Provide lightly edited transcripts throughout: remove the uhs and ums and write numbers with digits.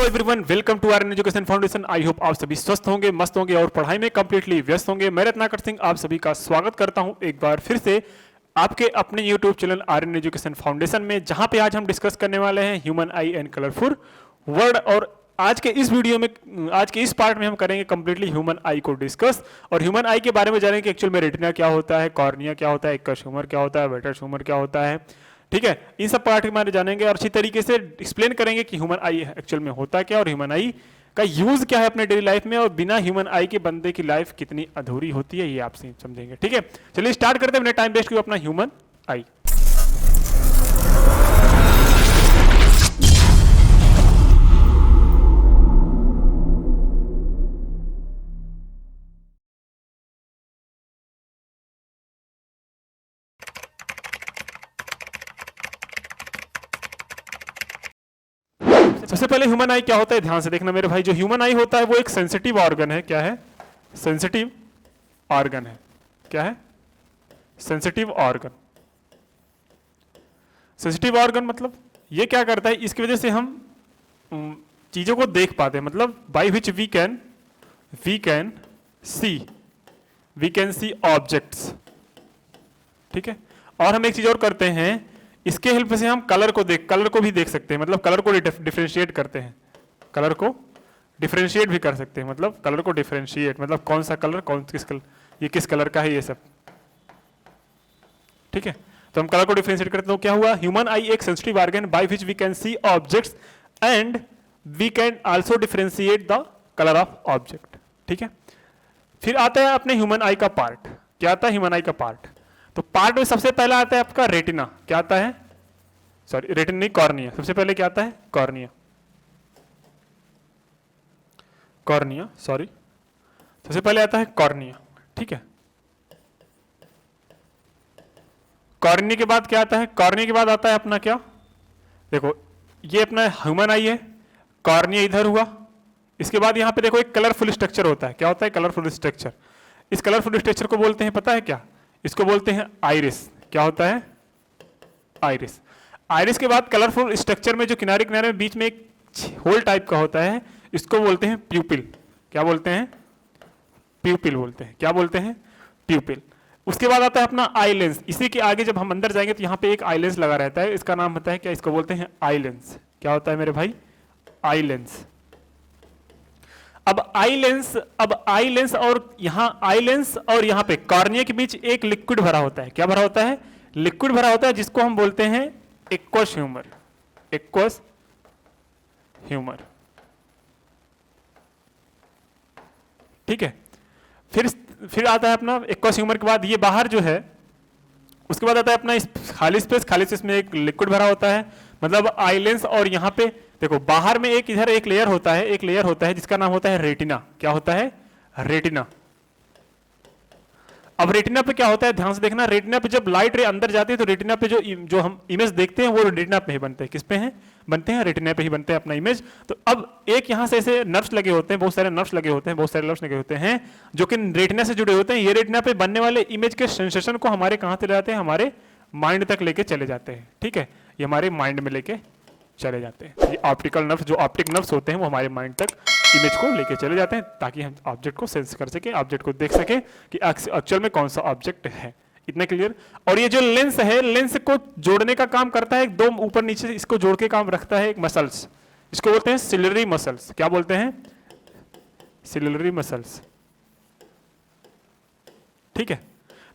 Everyone, welcome to Aryan education foundation. I hope आप सभी स्वस्थ होंगे, मस्त होंगे और पढ़ाई में कंप्लीटली व्यस्त होंगे। मैं रत्नाकर सिंह आप सभी का स्वागत करता हूं एक बार फिर से आपके अपने YouTube channel Aryan education foundation में, जहां पे आज हम डिस्कस करने वाले हैं human eye and colourful word. और आज के इस वीडियो में, आज के इस पार्ट में हम करेंगे कंप्लीटली ह्यूमन आई को डिस्कस और ह्यूमन आई के बारे में जानेंगे कि एक्चुअल में रेटिना क्या होता है, कॉर्निया क्या होता है, एक्वस ह्यूमर क्या होता है, वेट्रस ह्यूमर क्या होता है। ठीक है, इन सब पार्ट के बारे में जानेंगे और अच्छी तरीके से एक्सप्लेन करेंगे कि ह्यूमन आई एक्चुअल में होता क्या और ह्यूमन आई का यूज क्या है अपने डेली लाइफ में, और बिना ह्यूमन आई के बंदे की लाइफ कितनी अधूरी होती है ये आप समझेंगे। ठीक है, चलिए स्टार्ट करते हैं बिना टाइम वेस्ट किए अपना ह्यूमन आई। सबसे पहले ह्यूमन आई क्या होता है ध्यान से देखना मेरे भाई। जो ह्यूमन आई होता है वो एक सेंसिटिव ऑर्गन है। क्या है? सेंसिटिव ऑर्गन है। क्या है? Sensitive organ. सेंसिटिव ऑर्गन मतलब ये क्या करता है, इसकी वजह से हम चीजों को देख पाते हैं, मतलब by which we can see objects. ठीक है, और हम एक चीज और करते हैं, इसके हेल्प से हम कलर को भी देख सकते हैं, मतलब कलर को डिफरेंशिएट करते हैं। कलर को डिफरेंशिएट भी कर सकते हैं, मतलब कलर को डिफरेंशिएट मतलब कौन सा कलर ये किस कलर का है, ये सब। ठीक है, तो हम कलर को डिफरेंशिएट करते हैं। तो क्या हुआ? ह्यूमन आई एक sensitive organ by which we can see objects and we can also differentiate the colour of object. ठीक है, फिर आता है अपने ह्यूमन आई का पार्ट। क्या आता है ह्यूमन आई का पार्ट? तो पार्ट में सबसे पहला आता है आपका रेटिना। क्या आता है? सॉरी, रेटिना नहीं, कॉर्निया। सबसे पहले क्या आता है? कॉर्निया। कॉर्निया, सॉरी, सबसे पहले आता है कॉर्निया। ठीक है, कॉर्निया के बाद क्या आता है? कॉर्निया के बाद आता है अपना क्या, देखो ये अपना ह्यूमन आई है, कॉर्निया इधर हुआ, इसके बाद यहां पे देखो एक कलरफुल स्ट्रक्चर होता है। क्या होता है? Colourful structure. इस कलरफुल स्ट्रक्चर को बोलते हैं, पता है क्या? इसको बोलते हैं आइरिस। क्या होता है? आइरिस। आइरिस के बाद कलरफुल स्ट्रक्चर में जो किनारे किनारे में बीच में एक होल टाइप का होता है, इसको बोलते हैं प्यूपिल। क्या बोलते हैं? प्यूपिल बोलते हैं। क्या बोलते हैं? प्यूपिल। उसके बाद आता है अपना आई लेंस। इसी के आगे जब हम अंदर जाएंगे तो यहाँ पे एक आई लेंस लगा रहता है, इसका नाम होता है क्या? इसको बोलते हैं आई लेंस। क्या होता है मेरे भाई? Eye lens. अब आई लेंस और यहाँ पे कॉर्निया के बीच एक लिक्विड भरा होता है। क्या भरा होता है? लिक्विड भरा होता है, जिसको हम बोलते हैं एक्वस ह्यूमर। Aqueous humour. ठीक है, फिर आता है अपना एक्वस ह्यूमर के बाद ये बाहर जो है, उसके बाद आता है अपना खाली स्पेस में एक लिक्विड भरा होता है, मतलब आई लेंस। और यहाँ पे देखो बाहर में इधर एक लेयर होता है जिसका नाम होता है रेटिना। क्या होता है? रेटिना। अब रेटिना पे क्या होता है ध्यान से देखना। रेटिना पे जब लाइट रे अंदर जाती है तो रेटिना पे जो हम इमेज देखते हैं वो रेटिना पे ही बनते हैं। किस पे हैं? बनते हैं रेटिना पे ही बनते हैं अपना इमेज। तो अब एक यहाँ से ऐसे नर्व्स लगे होते हैं, बहुत सारे नर्व्स लगे होते हैं जो कि रेटिना से जुड़े होते हैं। ये रेटिना पे बनने वाले इमेज के सेंसेशन को हमारे कहाँ से ले जाते हैं? हमारे माइंड तक लेके चले जाते हैं। ठीक है, ये हमारे माइंड में लेके चले जाते हैं। ये ऑप्टिकल नर्व्स, जो ऑप्टिक नर्व्स होते हैं, वो हमारे माइंड तक इमेज को लेके चले जाते हैं, ताकि हम ऑब्जेक्ट को सेंस कर सके, ऑब्जेक्ट को देख सके कि एक्चुअल में कौन सा ऑब्जेक्ट है। इतना क्लियर? और ये जो लेंस है, लेंस को जोड़ने का काम करता है, दो ऊपर नीचे इसको जोड़ के काम रखता है एक मसल्स, इसको बोलते हैं सिलिलरी मसल्स। क्या बोलते हैं? सिलिलरी मसल्स। ठीक है,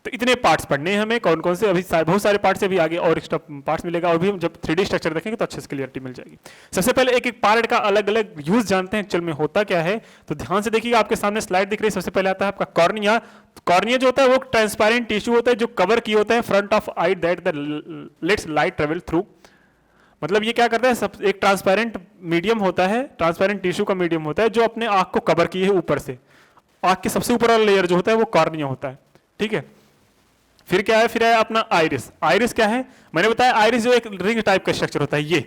तो इतने पार्ट्स पढ़ने हैं हमें, कौन कौन से, अभी बहुत सारे पार्ट्स से अभी आगे और एक्स्ट्रा पार्ट्स मिलेगा, और भी जब 3D स्ट्रक्चर देखेंगे तो अच्छे से क्लियरिटी मिल जाएगी। सबसे पहले एक एक पार्ट का अलग अलग यूज जानते हैं एक्चुअल में होता क्या है। तो ध्यान से देखिएगा, आपके सामने स्लाइड दिख रही है। सबसे पहले आता है आपका कॉर्निया। कॉर्निया जो होता है वो ट्रांसपेरेंट टिश्यू होता है जो कवर किए होता है front of I that the let's light travel through. मतलब ये क्या करता है, सब एक ट्रांसपेरेंट मीडियम होता है, ट्रांसपेरेंट टिश्यू का मीडियम होता है जो अपने आंख को कवर किए है ऊपर से। आंख के सबसे ऊपर वाला लेयर जो होता है वो कॉर्निया होता है। ठीक है, फिर क्या है? फिर है अपना आइरिस। आइरिस क्या है? मैंने बताया आइरिस जो एक रिंग टाइप का स्ट्रक्चर होता है, ये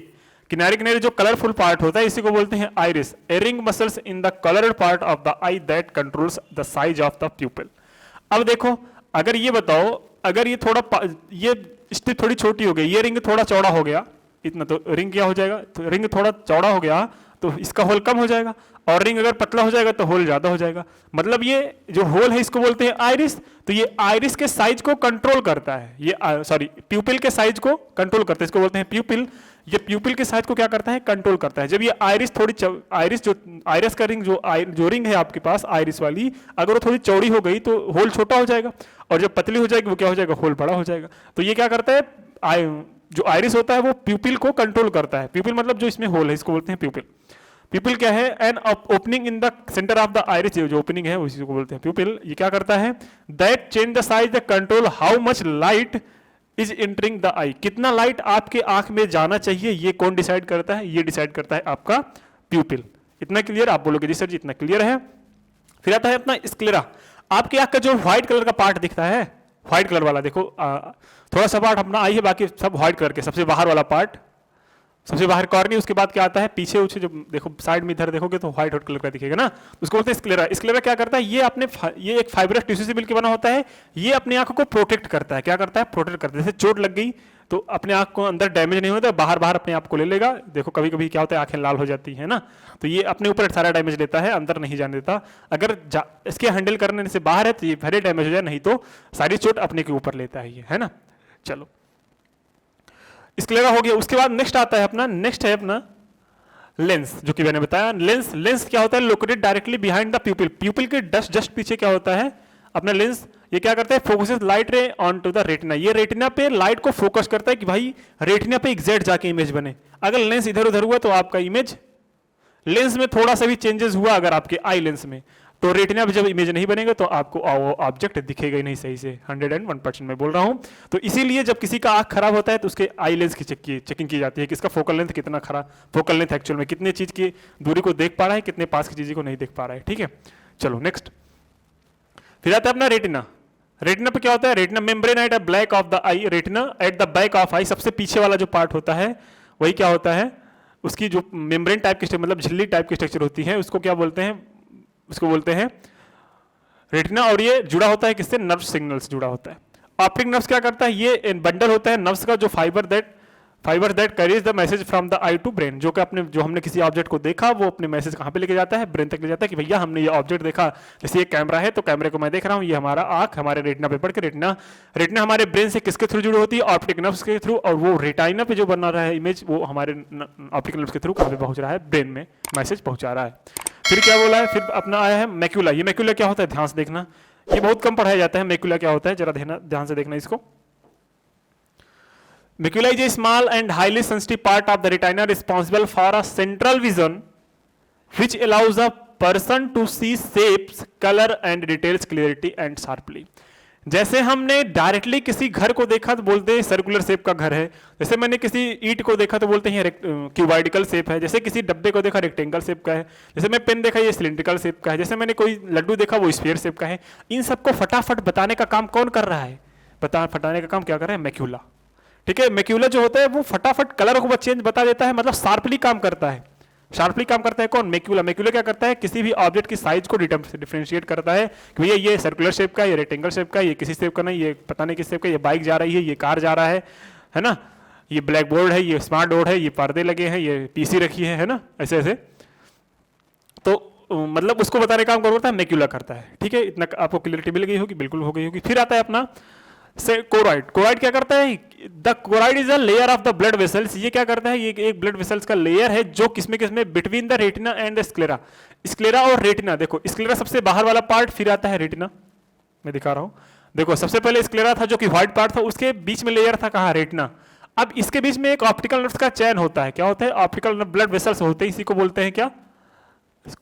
किनारे किनारे जो कलरफुल पार्ट होता है इसी को बोलते हैं iris. A ring muscles in the coloured part of the I that controls the size of the प्यूपिल। अब देखो, अगर ये बताओ, अगर ये ये स्ट्रिप थोड़ी छोटी हो गई, ये रिंग थोड़ा चौड़ा हो गया, इतना तो रिंग क्या हो जाएगा? तो रिंग थोड़ा चौड़ा हो गया तो इसका होल कम हो जाएगा, और रिंग अगर पतला हो जाएगा तो होल ज्यादा हो जाएगा। मतलब ये जो होल है इसको बोलते हैं आइरिस। तो ये आइरिस के साइज को कंट्रोल करता है, ये सॉरी प्यूपिल के साइज को कंट्रोल करता है, इसको बोलते हैं प्यूपिल। ये प्यूपिल के साइज को क्या करता है, कंट्रोल करता है। जब ये आइरिस थोड़ी आइरिस जो आइरिस का रिंग जो रिंग है आपके पास आइरिस वाली, अगर वो थोड़ी चौड़ी हो गई तो होल छोटा हो जाएगा, और जब पतली हो जाएगी वो क्या हो जाएगा, होल बड़ा हो जाएगा। तो ये क्या करता है, जो आइरिस होता है वो प्यूपिल को कंट्रोल करता है। प्यूपिल मतलब जो इसमें होल है इसको बोलते हैं प्यूपिल। प्यूपिल क्या है, an opening in the centre of the iris, जो ओपनिंग है उसी को बोलते हैं प्यूपिल। ये क्या करता है, that change the size the control how much light is entering the eye. कितना लाइट आपके आंख में जाना चाहिए ये कौन डिसाइड करता है, ये डिसाइड करता है आपका प्यूपिल। इतना क्लियर, आप बोलोगे जी सर जी इतना क्लियर है। फिर आता है अपना स्क्लेरा। आपकी आंख का जो व्हाइट कलर का पार्ट दिखता है, व्हाइट कलर वाला, देखो थोड़ा सा पार्ट अपना आई है, बाकी सब व्हाइट कलर के, सबसे बाहर वाला पार्ट, सबसे बाहर कॉर्नी, उसके बाद क्या आता है पीछे उसे जो देखो साइड में इधर देखोगे तो व्हाइट कलर का दिखेगा ना, उसको बोलते हैं स्क्लेरा। स्क्लेरा क्या करता है, ये एक फाइब्रस टिश्यू से मिलकर बना होता है। ये अपनी आंख को प्रोटेक्ट करता है, क्या करता है, प्रोटेक्ट करता है। जैसे चोट लग गई तो अपने आंख को अंदर डैमेज नहीं होता, बाहर बाहर अपने आप को ले लेगा। देखो कभी कभी क्या होता है आंखें लाल हो जाती है ना, तो ये अपने ऊपर सारा डैमेज लेता है, अंदर नहीं जाने देता। अगर इसके हैंडल करने से बाहर है तो ये भले डैमेज हो जाए, नहीं तो सारी चोट अपने के ऊपर लेता है ये, है ना। चलो स्क्लेरा हो गया। उसके बाद नेक्स्ट आता है अपना, नेक्स्ट है अपना लेंस, जो कि मैंने बताया। लेंस क्या होता है, लोकेटेड डायरेक्टली बिहाइंड द प्यूपिल। प्यूपिल के जस्ट पीछे क्या होता है अपना लेंस। ये क्या करता है, focuses light ray on to the retina. ये रेटिना पे लाइट को फोकस करता है कि भाई रेटिना पे एग्जैक्ट जाके इमेज बने। अगर लेंस इधर उधर हुआ तो आपका इमेज, लेंस में थोड़ा सा भी चेंजेस हुआ अगर आपके आई लेंस में, तो रेटिना पे जब इमेज नहीं बनेगा तो आपको ऑब्जेक्ट दिखेगा ही नहीं सही से। 101% मैं बोल रहा हूं। तो इसीलिए जब किसी का आंख खराब होता है तो उसके आई लेंस की चेकिंग की जाती है कि इसका फोकल लेंथ कितना खराब, फोकल लेंथ एक्चुअल में कितने चीज की दूरी को देख पा रहा है, कितने पास की चीज को नहीं देख पा रहा है। ठीक है, चलो नेक्स्ट। फिर आता है अपना रेटिना। रेटिना पे क्या होता है, retina membrane at the black of the eye. Retina at the back of eye, सबसे पीछे वाला जो पार्ट होता है वही क्या होता है, उसकी जो मेम्ब्रेन टाइप की मतलब झिल्ली टाइप की स्ट्रक्चर होती है, उसको क्या बोलते हैं, उसको बोलते हैं रेटिना। और ये जुड़ा होता है किससे, नर्व सिग्नल से जुड़ा होता है। ऑप्टिक नर्व्स क्या करता है, ये बंडल होता है नर्व्स का, जो fibre that carries the message from the eye to brain. जो हमने किसी ऑब्जेक्ट को देखा वो अपने मैसेज कहाँ पे लेके जाता है, ब्रेन तक ले जाता है कि भैया हमने ये ऑब्जेक्ट देखा। जैसे ये कैमरा है तो कैमरे को मैं देख रहा हूँ, ये हमारा आंख हमारे रेटिना पे पड़ के, रेटिना हमारे ब्रेन से किसके थ्रू जुड़ी होती है, ऑप्टिक नर्व्स के थ्रू। और वो रेटाइना पे जो बना रहा है इमेज, वो हमारे ऑप्टिक नर्व्स के थ्रू कहाँ पे पहुंच रहा है, ब्रेन में मैसेज पहुंचा रहा है। फिर क्या बोला है, फिर अपना आया है मैक्यूला। ये मैक्यूला क्या होता है, ध्यान से देखना, ये बहुत कम पढ़ाया जाता है। मैक्यूला क्या होता है, जरा ध्यान से देखना इसको। Macula is a small and highly sensitive part of the retina responsible for a central vision which allows a person to see shapes, color and details clarity and sharply. जैसे हमने डायरेक्टली किसी घर को देखा तो बोलते हैं सर्कुलर शेप का घर है। जैसे मैंने किसी ईंट को देखा तो बोलते हैं क्यूबाइडिकल शेप है। जैसे किसी डब्बे को देखा रेक्टेंगल शेप का है। जैसे मैं पेन देखा ये सिलिंड्रिकल शेप का है। जैसे मैंने कोई लड्डू देखा वो स्फीयर शेप का है। इन सबको फटाफट बताने का काम कौन कर रहा है, फटाने का काम क्या कर रहा है, मैक्यूला। ठीक है, मैक्यूला जो होता है वो फटाफट कलर को चेंज बता देता है, मतलब शार्पली काम करता है। शार्पली काम करता है कौन, मैक्यूला। मैक्यूला क्या करता है, किसी भी ऑब्जेक्ट की साइज को डिफरेंशिएट करता है कि भैया ये सर्कुलर शेप का, ये रेक्टेंगल शेप का, ये किसी शेप का नहीं, ये पता नहीं किस शेप का, ये बाइक जा रही है, ये कार जा रहा है ना, ये ब्लैक बोर्ड है, ये स्मार्ट बोर्ड है, ये पर्दे लगे हैं, ये पीसी रखी है ना, ऐसे ऐसे। तो मतलब उसको बताने का काम कौन करता है, मैक्यूला करता है। ठीक है, इतना आपको क्लियरिटी मिल गई होगी, बिल्कुल हो गई होगी। फिर आता है अपना कोराइड। कोराइड क्या करता है, the choroid is a layer of the blood vessels. ये क्या करता है, ये एक ब्लड वेसल्स का लेयर है जो किसमें between the retina and the sclera. Sclera और रेटिना, देखो स्क्लेरा सबसे बाहर वाला पार्ट, फिर आता है रेटिना। मैं दिखा रहा हूं, देखो सबसे पहले स्क्लेरा था जो कि व्हाइट पार्ट था, उसके बीच में लेयर था कहाँ, रेटिना। अब इसके बीच में एक ऑप्टिकल नर्व्स का चैन होता है। क्या होता है, ऑप्टिकल नर्व ब्लड वेसल्स होते हैं, इसी को बोलते हैं क्या,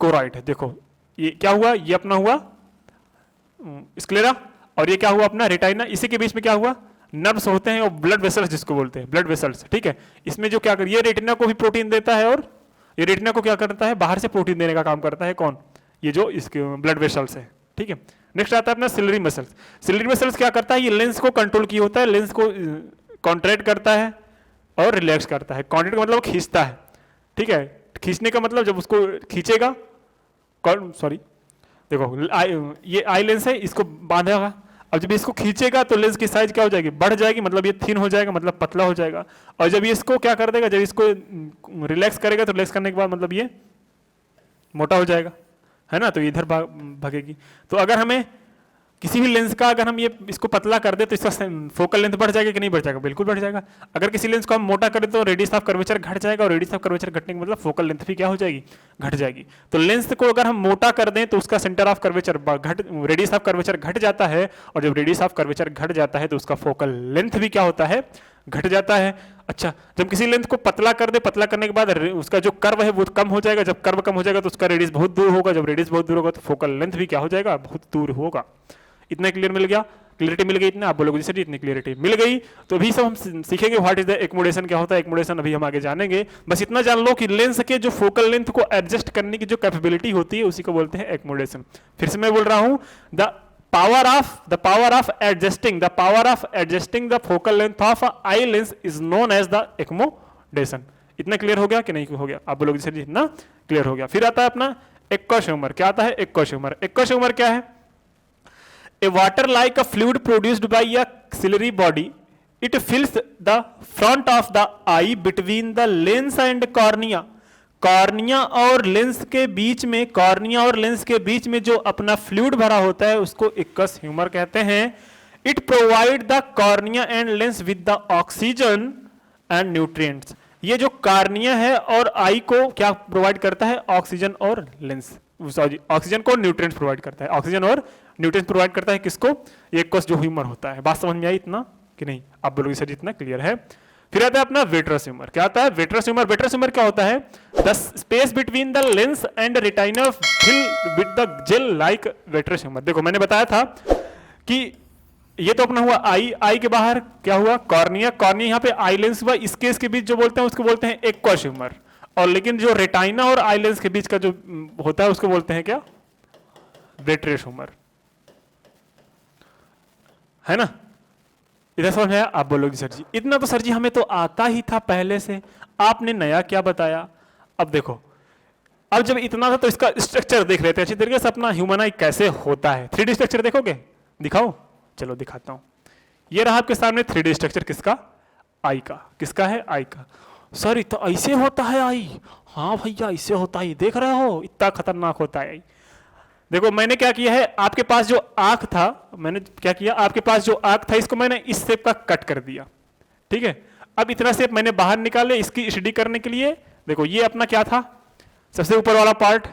कोराइड। देखो ये क्या हुआ, ये अपना हुआ स्क्लेरा, और ये क्या हुआ अपना रेटाइना। इसी के बीच में क्या हुआ, नर्व्स होते हैं और ब्लड वेसल्स जिसको बोलते हैं, ब्लड वेसल्स। ठीक है, इसमें जो क्या कर, ये रेटिना को भी प्रोटीन देता है और ये रेटिना को क्या करता है, बाहर से प्रोटीन देने का काम करता है कौन, ये जो इसके ब्लड वेसल्स है। ठीक है, नेक्स्ट आता है अपना सिलरी मसल्स। सिलरी मसल्स क्या करता है, ये लेंस को कंट्रोल किया होता है, लेंस को कॉन्ट्रैक्ट करता है और रिलैक्स करता है। कॉन्ट्रैक्ट का मतलब खींचता है। ठीक है, खींचने का मतलब जब उसको खींचेगा, सॉरी देखो ये आई लेंस है, इसको बांधेगा। अब जब इसको खींचेगा तो लेंस की साइज क्या हो जाएगी, बढ़ जाएगी, मतलब ये थिन हो जाएगा, मतलब पतला हो जाएगा। और जब ये इसको क्या कर देगा, जब इसको रिलैक्स करेगा तो रिलैक्स करने के बाद मतलब ये मोटा हो जाएगा, है ना, तो इधर भागेगी। तो अगर हमें किसी भी लेंस का अगर हम ये इसको पतला कर दे तो इसका फोकल लेंथ बढ़ जाएगा कि नहीं बढ़ जाएगा? बिल्कुल बढ़ जाएगा। अगर किसी लेंस को हम मोटा करें तो रेडियस ऑफ कर्वेचर घट जाएगा, और रेडियस ऑफ कर्वेचर घटने का मतलब फोकल लेंथ भी क्या हो जाएगी? घट जाएगी। तो लेंस को अगर हम मोटा कर दें तो उसका centre of curvature radius of curvature घट जाता है, और जब रेडियस ऑफ कर्वेचर घट जाता है तो उसका फोकल लेंथ भी क्या होता है? घट जाता है। अच्छा, जब किसी लेंथ को पतला कर दे, पतला करने के बाद उसका जो कर्व है वो कम हो जाएगा, जब कर्व कम हो जाएगा तो उसका रेडियस बहुत दूर होगा, जब रेडियस बहुत दूर होगा तो फोकल लेंथ भी क्या हो जाएगा? बहुत दूर होगा। इतना क्लियर मिल गया? क्लियरिटी मिल गई इतना? आप बोलोगे सर इतनी क्लियरिटी मिल गई तो अभी सब हम सीखेंगे व्हाट इज द एक्मोडेशन, क्या होता है एक्मोडेशन, अभी हम आगे जानेंगे। बस इतना जान लो कि लेंस के जो फोकल लेंथ को एडजस्ट करने की जो कैपेबिलिटी होती है उसी को बोलते हैं एक्मोडेशन। फिर से मैं बोल रहा हूं, the power of adjusting the focal length of eye lens is known as the accommodation. इतना क्लियर हो गया कि नहीं हो गया? आप बोलोगे सर जी इतना क्लियर हो गया। फिर आता है अपना एक्वस ह्यूमर। क्या आता है? Aqueous humour. एक्वस ह्यूमर क्या है? A water like a fluid produced by a ciliary body, it fills the front of the eye between the lens and cornea. Cornea और लेंस के बीच में, कॉर्निया और lens के बीच में जो अपना फ्लूइड भरा होता है उसको एक्वस ह्यूमर कहते हैं। It provide the cornea and lens with the oxygen and nutrients. ये जो कॉर्निया है और आई को क्या प्रोवाइड करता है? ऑक्सीजन और लेंस, सॉरी ऑक्सीजन को न्यूट्रिएंट्स प्रोवाइड करता है, ऑक्सीजन और न्यूट्रिएंट्स प्रोवाइड करता है किसको? एक्वस जो ह्यूमर होता है। बात समझ में आई इतना कि नहीं? आप बोलोगे सर इतना क्लियर है। फिर आता है अपना विट्रस ह्यूमर। क्या आता है? Vitreous humour. विट्रस ह्यूमर क्या होता है? The space between the lens and retina fill with the gel like vitreous humour. देखो मैंने बताया था कि ये तो अपना हुआ आई, आई के बाहर क्या हुआ? कॉर्निया, कॉर्निया यहाँ पे आई लेंस हुआ, इसके बीच जो बोलते हैं उसको बोलते हैं एक्वस ह्यूमर। और लेकिन जो रेटाइना और आई लेंस के बीच का जो होता है उसको बोलते हैं क्या? विट्रस ह्यूमर, है ना? इधर समझ में आया? आप बोलोगे सर जी इतना तो सर जी हमें तो आता ही था पहले से, आपने नया क्या बताया? अब देखो, अब जब इतना था तो इसका स्ट्रक्चर देख लेते हैं अच्छी तरीके से, अपना ह्यूमन आई कैसे होता है। 3D स्ट्रक्चर देखोगे? दिखाओ, चलो दिखाता हूं। ये रहा आपके सामने 3D स्ट्रक्चर किसका? आई का। किसका है? आई का। सर तो ऐसे होता है आई? हाँ भैया ऐसे होता है, देख रहे हो इतना खतरनाक होता है आई। देखो मैंने क्या किया है, आपके पास जो आंख था, मैंने क्या किया, आपके पास जो आंख था इसको मैंने इस शेप का कट कर दिया, ठीक है। अब इतना शेप मैंने बाहर निकाले इसकी स्टडी करने के लिए। देखो ये अपना क्या था? सबसे ऊपर वाला पार्ट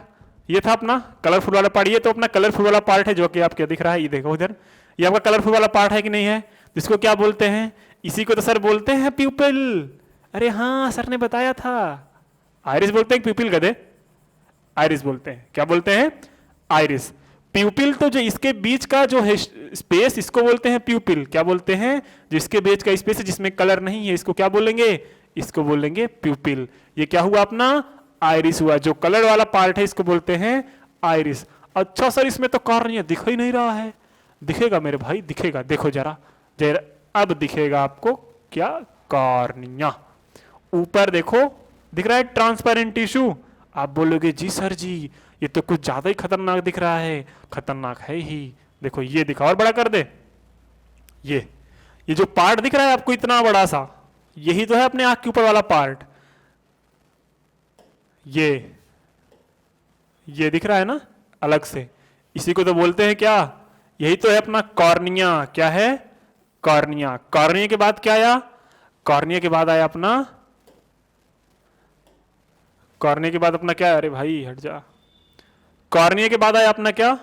ये था अपना कलरफुल वाला पार्ट, ये तो अपना कलरफुल वाला पार्ट है जो कि आपको दिख रहा है। ये देखो उधर, ये आपका कलरफुल वाला पार्ट है कि नहीं है? जिसको क्या बोलते हैं? इसी को तो सर बोलते हैं प्यूपिल। अरे हाँ सर ने बताया था, आइरिस बोलते हैं प्यूपिल गधे? आइरिस बोलते हैं। क्या बोलते हैं? आइरिस। प्यूपिल तो जो इसके बीच का जो है स्पेस इसको बोलते हैं प्यूपिल। क्या बोलते हैं? जो इसके बीच का स्पेस है जिसमें कलर नहीं है इसको क्या बोलेंगे? इसको बोलेंगे प्यूपिल। ये क्या हुआ अपना? आइरिस हुआ। जो कलर वाला पार्ट है इसको बोलते हैं आइरिस। अच्छा सर इसमें तो कॉर्निया दिख ही नहीं रहा है। दिखेगा मेरे भाई, दिखेगा, देखो जरा जरा, अब दिखेगा आपको क्या? कॉर्निया। ऊपर देखो दिख रहा है ट्रांसपेरेंट टिश्यू। आप बोलोगे जी सर जी ये तो कुछ ज्यादा ही खतरनाक दिख रहा है। खतरनाक है ही। देखो ये दिखा, और बड़ा कर दे। ये जो पार्ट दिख रहा है आपको इतना बड़ा सा, यही तो है अपने आंख के ऊपर वाला पार्ट। ये दिख रहा है ना अलग से, इसी को तो बोलते हैं क्या? यही तो है अपना कॉर्निया। क्या है? कॉर्निया। कॉर्निया के बाद क्या आया? कॉर्निया के बाद आया अपना, कॉर्निया के बाद अपना क्या? अरे भाई हट जा। कॉर्निया के बाद आया अपना क्या?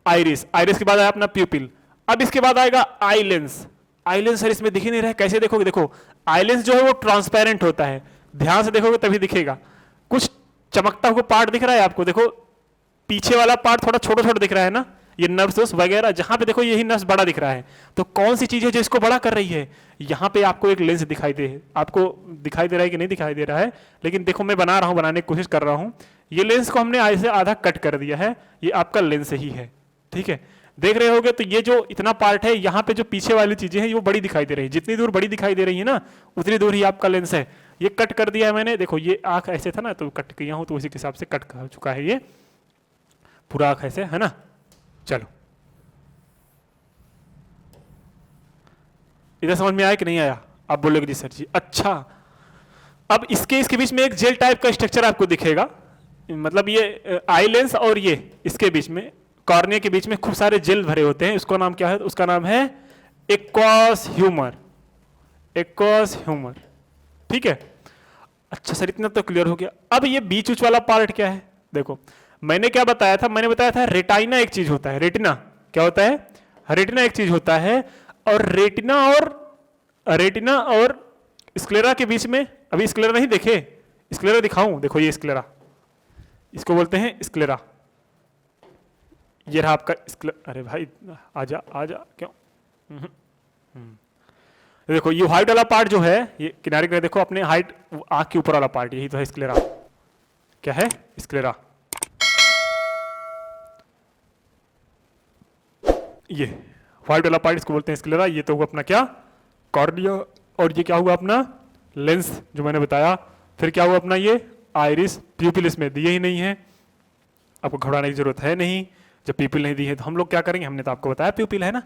आइरिस। आइरिस के बाद आया अपना प्यूपिल। अब इसके बाद आएगा eye lens. Eye lens sir इसमें दिख ही नहीं रहा है, कैसे देखोगे? देखो आई लेंस जो है वो ट्रांसपेरेंट होता है, ध्यान से देखोगे तभी दिखेगा। कुछ चमकता हुआ पार्ट दिख रहा है आपको? देखो पीछे वाला पार्ट थोड़ा छोटा छोटा दिख रहा है ना, ये नर्व्स वगैरह, जहां पे देखो यही नर्व्स बड़ा दिख रहा है। तो कौन सी चीज है जो इसको बड़ा कर रही है? यहाँ पे आपको एक लेंस दिखाई दे, आपको दिखाई दे रहा है कि नहीं दिखाई दे रहा है? लेकिन देखो मैं बना रहा हूं, बनाने की कोशिश कर रहा हूं। ये लेंस को हमने ऐसे आधा कट कर दिया है, ये आपका लेंस ही है, ठीक है। देख रहे होगे तो ये जो इतना पार्ट है यहाँ पे जो पीछे वाली चीजें हैं वो बड़ी दिखाई दे रही है। जितनी दूर बड़ी दिखाई दे रही है ना उतनी दूर ही आपका लेंस है। ये कट कर दिया है मैंने। देखो ये आंख ऐसे था ना तो कट किया हूं, तो उसी के हिसाब से कट हो चुका है ये पूरा आंख ऐसे, है ना। चलो इधर समझ में आया कि नहीं आया? आप बोलोगे जी सर जी। अच्छा अब इसके बीच में एक जेल टाइप का स्ट्रक्चर आपको दिखेगा। मतलब ये आई लेंस और ये इसके बीच में, कॉर्निया के बीच में खूब सारे जेल भरे होते हैं, उसका नाम क्या है? उसका नाम है एक्वस ह्यूमर, एक्वस ह्यूमर। ठीक है, अच्छा सर इतना तो क्लियर हो गया। अब ये बीच उच वाला पार्ट क्या है? देखो मैंने क्या बताया था, मैंने बताया था रेटाइना एक चीज होता है, रेटिना क्या होता है? रेटिना एक चीज होता है, और रेटिना और स्क्लेरा के बीच में, अभी स्क्लेरा नहीं देखे, स्क्लेरा दिखाऊं, देखो ये स्क्लेरा, इसको बोलते हैं स्क्लेरा, ये रहा आपका स्क्लेरा। अरे भाई आजा आजा, क्यों? देखो ये व्हाइट वाला पार्ट जो है, ये किनारे किनारे देखो अपने हाइट, आंख के ऊपर वाला पार्ट, यही तो है स्क्लेरा। क्या है? स्क्लेरा। ये व्हाइट वाला पार्ट इसको बोलते हैं स्क्लेरा। ये तो हुआ अपना क्या? कॉर्निया। और ये क्या हुआ अपना? लेंस जो मैंने बताया। फिर क्या हुआ अपना? ये आइरिस, प्यूपिल इसमें दिए ही नहीं है, आपको घबराने की जरूरत है नहीं। जब प्यूपिल नहीं दी है तो हम लोग क्या करेंगे? हमने तो आपको बताया प्यूपिल है ना।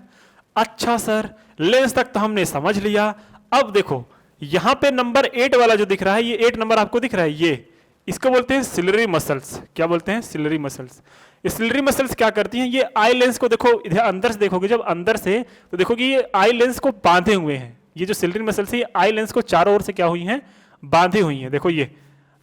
अच्छा सर लेंस तक तो हमने समझ लिया। अब देखो यहां पे नंबर 8 वाला जो दिख रहा है, ये 8 नंबर आपको दिख रहा है, ये इसको बोलते हैं सिलरी मसल्स। क्या बोलते हैं? Ciliary muscles. ये सिलरी मसल्स क्या करती हैं? ये आई लेंस को देखो, इधर अंदर से देखोगे, जब अंदर से तो देखोगे ये आई लेंस को बांधे हुए हैं। ये जो सिलरी मसल्स है ये आई लेंस को चारों ओर से क्या हुई हैं? बांधी हुई हैं। देखो ये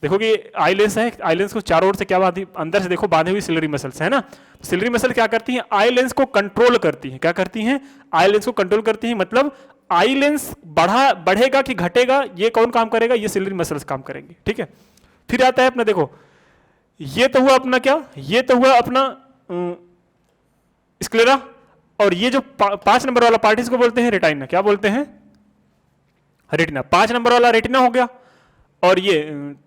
देखोगे आई लेंस है, आई लेंस को चारों ओर से क्या बांधी? अंदर से देखो बांधे हुई सिलरी मसल्स है ना। सिलरी मसल क्या करती हैं? आई लेंस को कंट्रोल करती हैं। क्या करती हैं? आई लेंस को कंट्रोल करती हैं। मतलब आई लेंस बढ़ेगा कि घटेगा, ये कौन काम करेगा? ये सिलरी मसल्स काम करेंगे। ठीक है, फिर आता है अपना, देखो ये तो हुआ अपना क्या? ये तो हुआ अपना स्क्लेरा। और ये जो 5 नंबर वाला पार्ट इसको बोलते हैं रेटाइना। क्या बोलते हैं? रेटिना। 5 नंबर वाला रेटिना हो गया। और ये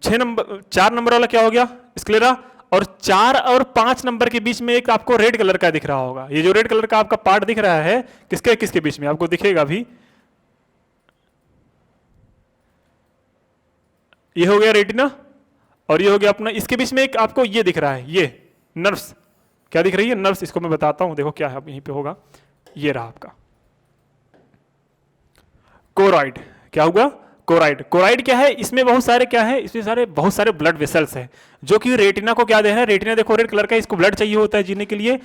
4 नंबर वाला क्या हो गया? स्क्लेरा। और 4 और 5 नंबर के बीच में एक आपको रेड कलर का दिख रहा होगा। ये जो रेड कलर का आपका पार्ट दिख रहा है, किसके किसके बीच में आपको दिखेगा भी? ये हो गया रेटिना, और ये हो गया अपना, इसके बीच में एक आपको ये दिख रहा है, ये नर्व्स। क्या दिख रही है? नर्व्स। इसको मैं बताता हूं, देखो क्या है यहीं पे होगा, ये रहा आपका कोराइड। क्या होगा? कोराइड। कोराइड क्या है? इसमें बहुत सारे क्या है? इसमें बहुत सारे ब्लड वेसल्स हैं जो कि रेटिना को क्या दे रहा है? रेटिना देखो रेड कलर का, इसको ब्लड चाहिए होता है जीने के लिए।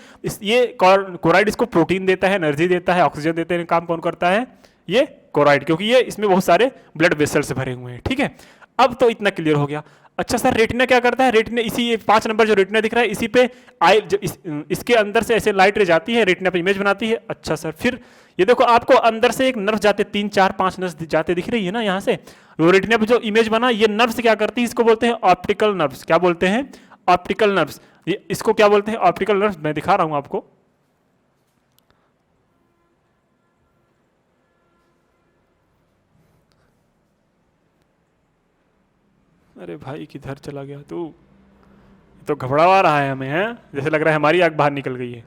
ये कोराइड इसको प्रोटीन देता है, एनर्जी देता है, ऑक्सीजन देते हैं। काम कौन करता है? ये कोराइड, क्योंकि ये इसमें बहुत सारे ब्लड वेसल्स भरे हुए हैं। ठीक है, अब तो इतना क्लियर हो गया। अच्छा सर रेटिना क्या करता है? रेटिना इसी 5 नंबर जो रेटिना दिख रहा है, इसी पे इसके अंदर से ऐसे लाइट रे जाती है, रेटिना पे इमेज बनाती है। अच्छा सर फिर ये देखो आपको अंदर से एक नर्व जाते, 3 4 5 नर्व जाते दिख रही है ना यहाँ से। वो रेटिना पे जो इमेज बना, ये नर्व्स क्या करती है? इसको बोलते हैं ऑप्टिकल नर्व्स। क्या बोलते हैं? Optical nerves. ये इसको क्या बोलते हैं? Optical nerves. मैं दिखा रहा हूं आपको। अरे भाई किधर चला गया तू? तो घबरावा रहा है हमें, है जैसे लग रहा है हमारी आंख बाहर निकल गई है।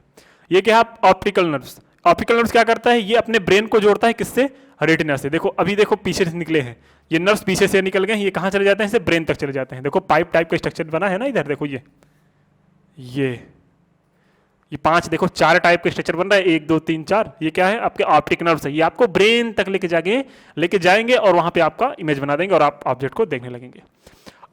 ये क्या है? Optical nerves. ऑप्टिकल नर्व्स क्या करता है? ये अपने ब्रेन को जोड़ता है किससे? रेटिना से। देखो अभी देखो पीछे से निकले हैं ये नर्व्स, पीछे से निकल गए, ये कहाँ चले जाते हैं? इसे ब्रेन तक चले जाते हैं। देखो पाइप टाइप का स्ट्रक्चर बना है ना इधर, देखो ये 5 देखो 4 टाइप का स्ट्रक्चर बन रहा है, 1 2 3 4। ये क्या है? आपके ऑप्टिक नर्व्स है। ये आपको ब्रेन तक लेके जाएंगे और वहां पे आपका इमेज बना देंगे और आप ऑब्जेक्ट को देखने लगेंगे।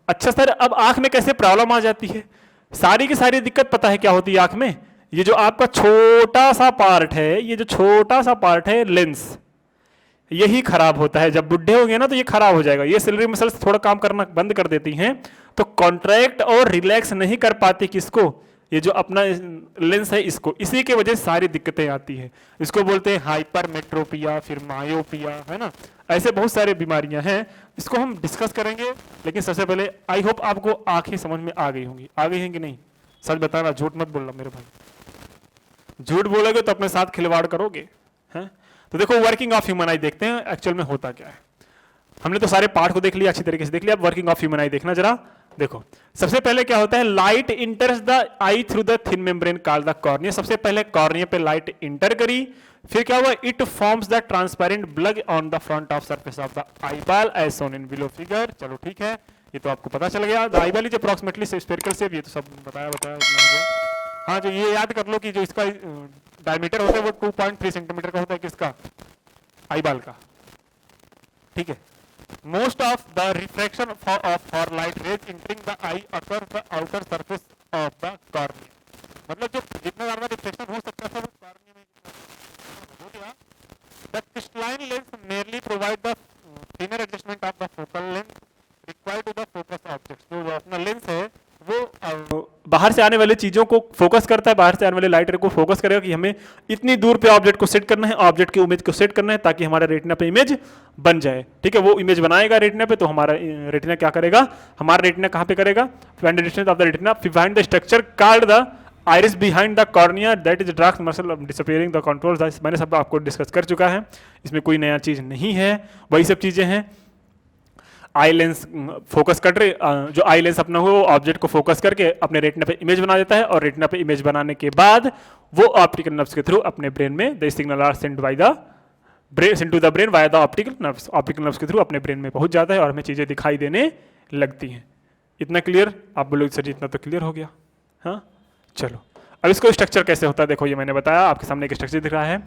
अच्छा सर अब आंख में कैसे प्रॉब्लम आ जाती है? सारी की सारी दिक्कत पता है क्या होती है आंख में? ये जो आपका छोटा सा पार्ट है, ये जो छोटा सा पार्ट है लेंस, यही खराब होता है। जब बुढ़े होंगे ना तो ये खराब हो जाएगा। ये सिलरी मसल्स थोड़ा काम करना बंद कर देती हैं, तो कॉन्ट्रैक्ट और रिलैक्स नहीं कर पाती किसको? ये जो अपना लेंस है इसको। इसी के वजह से सारी दिक्कतें आती हैं। इसको बोलते हैं हाइपरमेट्रोपिया, फिर मायोपिया, है ना। ऐसे बहुत सारे बीमारियां हैं, इसको हम डिस्कस करेंगे। लेकिन सबसे पहले आई होप आपको आंखें समझ में आ गई होंगी। आ गई हैं कि नहीं? सच बताना, झूठ मत बोलना मेरे भाई। झूठ बोलोगे तो अपने साथ खिलवाड़ करोगे, हैं। तो देखो वर्किंग ऑफ ह्यूमन आई देखते हैं एक्चुअल में होता क्या है। हमने तो सारे पार्ट को देख लिया, अच्छी तरीके से देख लिया। अब वर्किंग ऑफ ह्यूमन आई देखना जरा। देखो सबसे पहले क्या होता है? Light इंटर्स the I through the thin membrane called the cornea. सबसे पहले कॉर्निया पे लाइट इंटर करी, फिर क्या हुआ? It forms the transparent bulge on the front of surface of the eyeball as shown in below figure. चलो ठीक है, ये तो आपको पता चल गया। The eyeball is approximately spherical shape. ये तो सब बताया हाँ, जो ये याद कर लो कि जो इसका डायमीटर होता है वो 2.3 सेंटीमीटर का होता है। किसका? आईबॉल का। ठीक है, Most of the refraction for light rays entering the eye occurs the outer surface of the cornea. मतलब जो जितना ज्यादा रिफ्लेक्शन हो सकता था वो कॉर्निया में हो गया. The crystalline lens merely provide the thinner adjustment of the focal length required to the focus object. जो अपना लेंस है वो बाहर से आने वाली चीजों को फोकस करता है, बाहर से आने वाले लाइट रे को फोकस करेगा कि हमें इतनी दूर पे ऑब्जेक्ट को सेट करना है, ऑब्जेक्ट की इमेज को सेट करना है ताकि हमारा रेटिना पे इमेज बन जाए. ठीक है, वो इमेज बनाएगा रेटिना पे, तो हमारा रेटिना क्या करेगा, हमारा रेटिना कहाँ पे करेगा, find the distance of the retina behind the structure called the iris behind the cornea that is dark muscle disappearing the controls. मैंने सब आपको डिस्कस कर चुका है, इसमें कोई नया चीज नहीं है, वही सब चीजें हैं. आई लेंस फोकस कर रहे, जो आई लेंस अपना हो ऑब्जेक्ट को फोकस करके अपने रेटिना पे इमेज बना देता है, और रेटिना पे इमेज बनाने के बाद वो ऑप्टिकल नर्व्स के थ्रू अपने ब्रेन में the signal are sent by the brain to the brain via the optical nerves के थ्रू अपने ब्रेन में पहुंच जाता है और हमें चीजें दिखाई देने लगती हैं. इतना क्लियर? आप बोलोगे सर जी इतना तो क्लियर हो गया. हाँ चलो, अब इसको स्ट्रक्चर कैसे होता है देखो, ये मैंने बताया, आपके सामने एक स्ट्रक्चर दिख रहा है.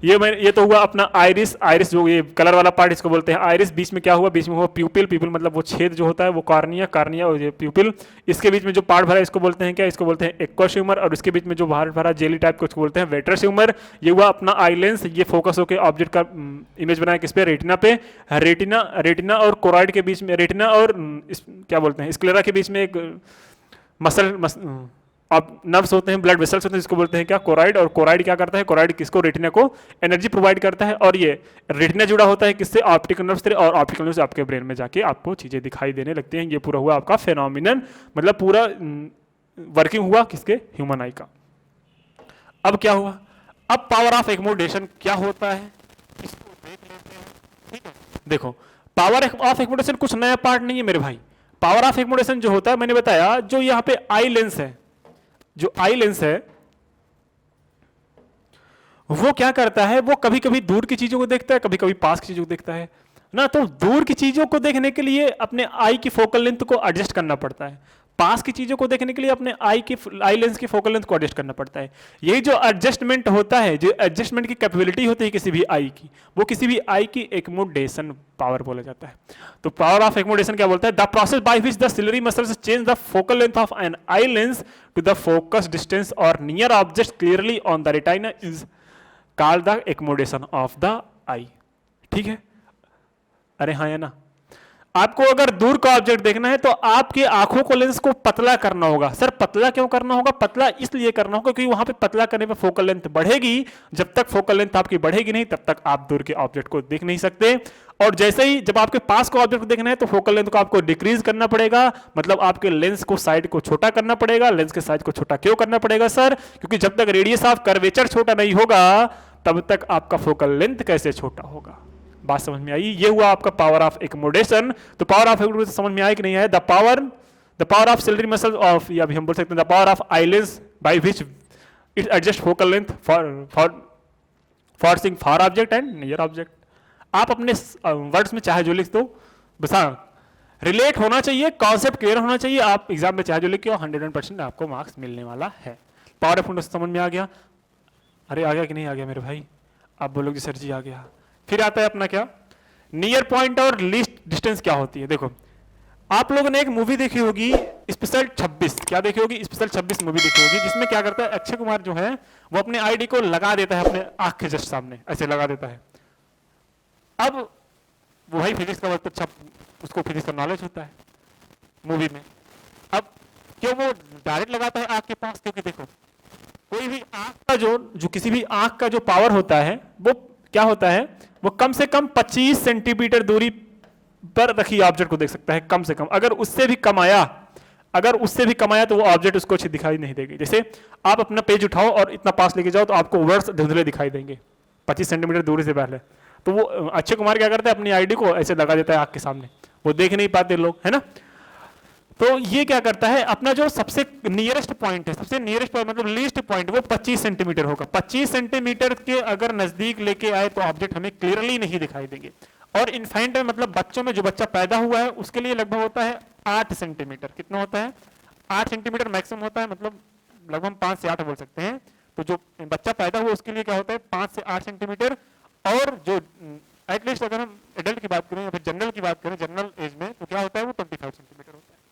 ये तो हुआ अपना आइरिस. आइरिस जो ये कलर वाला पार्ट इसको बोलते हैं आइरिस. बीच में क्या हुआ, बीच में हुआ प्यूपिल. प्यूपिल मतलब वो छेद जो होता है वो कॉर्निया. कॉर्निया और ये प्यूपिल. इसके बीच में जो पार्ट भरा है इसको बोलते हैं क्या, इसको बोलते हैं एक्वस ह्यूमर. और उसके बीच में जो बाहर भरा जेली टाइप को उसको बोलते हैं वेट्रस ह्यूमर. ये हुआ अपना आई लेंस. ये फोकस होकर ऑब्जेक्ट का इमेज बनाया किस पे, रेटिना पे. रेटिना और कोराइड के बीच में, रेटिना और क्या बोलते हैं स्क्लेरा के बीच में एक मसल अब नर्व्स होते हैं, ब्लड वेसल्स होते हैं, जिसको बोलते हैं क्या, कोराइड. और कोराइड क्या करता है, कोराइड किसको, रेटिना को एनर्जी प्रोवाइड करता है. और ये रेटिना जुड़ा होता है किससे, ऑप्टिकल नर्व से. और ऑप्टिकल नर्व से आपके ब्रेन में जाके आपको चीजें दिखाई देने लगती हैं. ये पूरा हुआ आपका फेनोमिनन, मतलब पूरा वर्किंग हुआ किसके, ह्यूमन आई का. अब क्या हुआ, अब पावर ऑफ एक्मोडेशन क्या होता है इसको देख लेते हैं. ठीक है, देखो पावर ऑफ एक्मोडेशन कुछ नया पार्ट नहीं है मेरे भाई. पावर ऑफ एक्मोडेशन जो होता है मैंने बताया, जो यहाँ पे आई लेंस है, जो आई लेंस है वो क्या करता है, वो कभी कभी दूर की चीजों को देखता है, कभी कभी पास की चीजों को देखता है ना. तो दूर की चीजों को देखने के लिए अपने आई की फोकल लेंथ को एडजस्ट करना पड़ता है, पास की चीजों को देखने के लिए अपने आई लेंस की फोकल लेंथ को एडजस्ट करना पड़ता है. यही जो एडजस्टमेंट होता है, जो एडजस्टमेंट की कैपेबिलिटी होती है किसी भी आई की, वो किसी भी आई की एक्मोडेशन पावर बोला जाता है. तो पावर ऑफ एक्मोडेशन क्या बोलता है, the process by which the ciliary muscles change the focal length of an eye lens to the focus distance और near object clearly on the retina is called the accommodation of the eye. ठीक है, अरे हाँ या ना. आपको अगर दूर का ऑब्जेक्ट देखना है तो आपकी आंखों को लेंस को पतला करना होगा. सर पतला क्यों करना होगा, पतला इसलिए करना होगा क्योंकि वहां पे पतला करने पे फोकल लेंथ बढ़ेगी. जब तक फोकल लेंथ आपकी बढ़ेगी नहीं तब तक आप दूर के ऑब्जेक्ट को देख नहीं सकते. और जैसे ही जब आपके पास का ऑब्जेक्ट देखना है तो फोकल लेंथ को आपको डिक्रीज करना पड़ेगा, मतलब आपके लेंस को साइड को छोटा करना पड़ेगा. लेंस के साइज को छोटा क्यों करना पड़ेगा सर, क्योंकि जब तक रेडियस ऑफ कर्वेचर छोटा नहीं होगा तब तक आपका फोकल लेंथ कैसे छोटा होगा. बात समझ में आई. ये हुआ आपका पावर ऑफ एक्मोडेशन. तो पावर ऑफ एक्मोडेशन समझ में आया कि नहीं आया. The power of ciliary muscle of, या भी हम बोल सकते हैं the power of eye lens by which it adjust focal length for seeing far object and near object. आप अपने वर्ड्स में चाहे जो लिख दो, बस हाँ रिलेट होना चाहिए, कॉन्सेप्ट क्लियर होना चाहिए. आप एग्जाम में चाहे जो लिखे हो 100% आपको मार्क्स मिलने वाला है. पावर ऑफ एक्मोडेशन समझ में आ गया. अरे आ गया कि नहीं आ गया मेरे भाई, आप बोलोगे सर जी आ गया. फिर आता है अपना क्या, नियर पॉइंट और लीस्ट डिस्टेंस क्या होती है. देखो आप लोगों ने एक मूवी देखी होगी स्पेशल 26, क्या देखी होगी, स्पेशल 26 मूवी देखी होगी, जिसमें क्या करता है अक्षय कुमार जो है वो अपने आईडी को लगा देता है अपने आंख के जस्ट सामने, ऐसे लगा देता है. अब वो भाई फिजिक्स का बहुत अच्छा उसको फिजिक्स का नॉलेज होता है मूवी में. अब क्यों वो डायरेक्ट लगाता है आंख के पास, क्योंकि देखो कोई भी आंख का जो किसी भी आंख का जो पावर होता है वो क्या होता है, वो कम से कम 25 सेंटीमीटर दूरी पर रखी ऑब्जेक्ट को देख सकता है कम से कम. अगर उससे भी कम आया तो वो ऑब्जेक्ट उसको अच्छी दिखाई नहीं देगी. जैसे आप अपना पेज उठाओ और इतना पास लेके जाओ तो आपको वर्ड्स धुंधले दिखाई देंगे 25 सेंटीमीटर दूरी से पहले. तो वो अक्षय कुमार क्या करता है, अपनी आईडी को ऐसे लगा देता है आंख के सामने, वो देख नहीं पाते लोग, है ना. तो ये क्या करता है, अपना जो सबसे नियरेस्ट पॉइंट है, सबसे नियरेस्ट पॉइंट मतलब लीस्ट पॉइंट, वो 25 सेंटीमीटर होगा. 25 सेंटीमीटर के अगर नजदीक लेके आए तो ऑब्जेक्ट हमें क्लियरली नहीं दिखाई देंगे. और इन्फेंट में मतलब बच्चों में जो बच्चा पैदा हुआ है उसके लिए लगभग होता है 8 सेंटीमीटर. कितना होता है, 8 सेंटीमीटर मैक्सिमम होता है, मतलब लगभग 5 से 8 बोल सकते हैं. तो जो बच्चा पैदा हुआ उसके लिए क्या होता है 5 से 8 सेंटीमीटर. और जो एटलीस्ट अगर हम एडल्ट की बात करें या फिर जनरल की बात करें, जनरल एज में, तो क्या होता है वो 25 सेंटीमीटर होता है।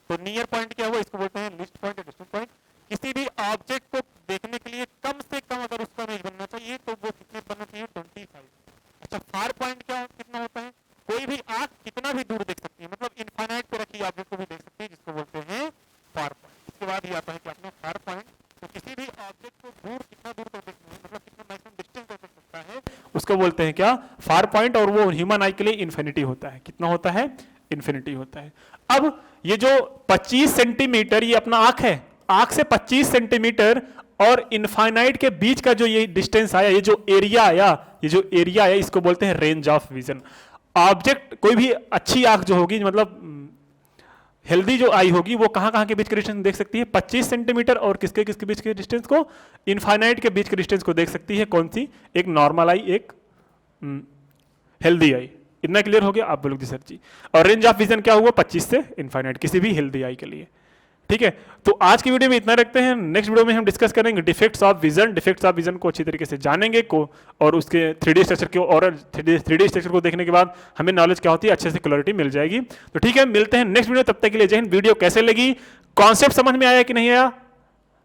तो नियर पॉइंट क्या हुआ, इसको बोलते हैं लिस्ट पॉइंट या डिस्टेंस पॉइंट। किसी भी ऑब्जेक्ट को देखने के लिए कम से कम अगर उसका इमेज बनना चाहिए तो वो कितने बनना चाहिए, 25। अच्छा, फार पॉइंट क्या कितना होता है, कोई भी आंख कितना भी दूर देख सकती है, मतलब इनफाइनाइट पे रखी ऑब्जेक्ट को भी देख सकती है, जिसको बोलते हैं फार पॉइंट। इसके बाद ये आता है कि आपने फार पॉइंट, तो किसी भी ऑब्जेक्ट को दूर कितना दूर तक देखना है, मतलब कितना मैक्सिमम डिस्टेंस तक देख सकता है, उसको बोलते हैं क्या, फार पॉइंट। और वो ह्यूमन आई के लिए इन्फिनिटी होता है। कितना होता है, इन्फिनिटी होता है। अब ये जो 25 सेंटीमीटर ये अपना आंख है, आंख से 25 सेंटीमीटर और इनफाइनाइट के बीच का जो ये डिस्टेंस आया, ये जो एरिया आया, ये जो एरिया आया, इसको बोलते हैं रेंज ऑफ विजन। ऑब्जेक्ट कोई भी अच्छी आंख जो होगी, मतलब हेल्दी जो आई होगी, वो कहां कहां के बीच के डिस्टेंस देख सकती है, 25 सेंटीमीटर और किसके किसके बीच के डिस्टेंस को, इनफाइनाइट के बीच के डिस्टेंस को देख सकती है। कौन सी, एक नॉर्मल आई, एक हेल्दी आई। इतना क्लियर हो गया, आप बोलोगे सर जी। और रेंज ऑफ विजन क्या हुआ, 25 से इनफाइनाइट, किसी भी हेल्दी आई के लिए। ठीक है, तो आज की वीडियो में इतना रखते हैं। नेक्स्ट वीडियो में हम डिस्कस करेंगे defects of vision. Defects of vision को अच्छी तरीके से जानेंगे को, और उसके 3D स्ट्रक्चर को, और 3D स्ट्रक्चर को देखने के बाद हमें नॉलेज क्या होती है, अच्छे से क्लैरिटी मिल जाएगी। तो ठीक है, मिलते हैं नेक्स्ट वीडियो, तब तक के लिए जय हिंद। वीडियो कैसे लगी, कॉन्सेप्ट समझ में आया कि नहीं आया,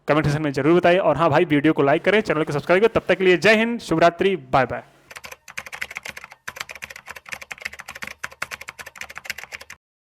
कमेंट सेक्शन में जरूर बताइए। और हाँ भाई, वीडियो को लाइक करें, चैनल को सब्सक्राइब करें। तब तक के लिए जय हिंद, शुभ रात्रि, बाय बाय।